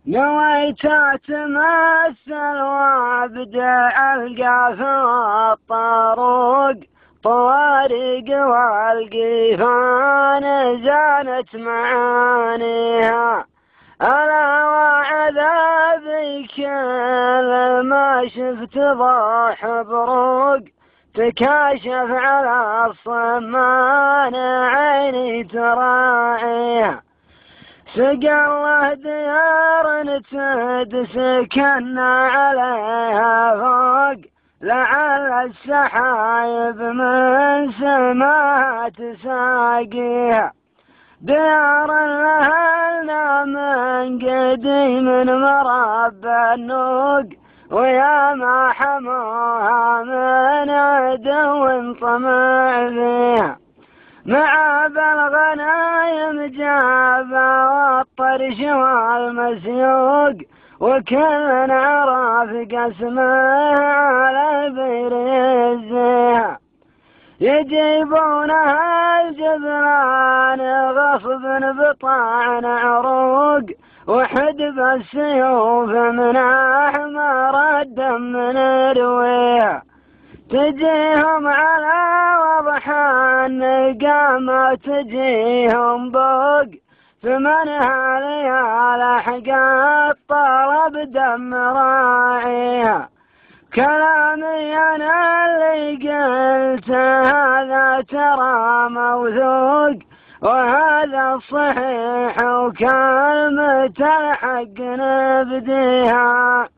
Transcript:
نويت أتمثل وابدع ألقى في الطرق طوارق والقيفان زانت معانيها، ألا وعذابي كل ما شفت ضوح بروق تكاشف على الصمان عيني تراعيها. سقى الله ديار تدسكن عليها فوق لعل السحايب من سماها تساقيها، ديار لها من قديم مربى النوق ويا ما حموها من عدو طمع فيها. مع بالغنايم جابا والطرش والمسيوق وكل عرف قسمه على بير يزيها، يجيبونها الجبران غصب بطعن عروق وحدب السيوف من أحمر الدم نرويها، تجيهم على وضحى النقامة تجيهم بوق ثمنها ليال أحقى الطلب دم راعيها. كلامي أنا اللي قلته هذا ترى موثوق وهذا الصحيح وكلمة الحق نبديها.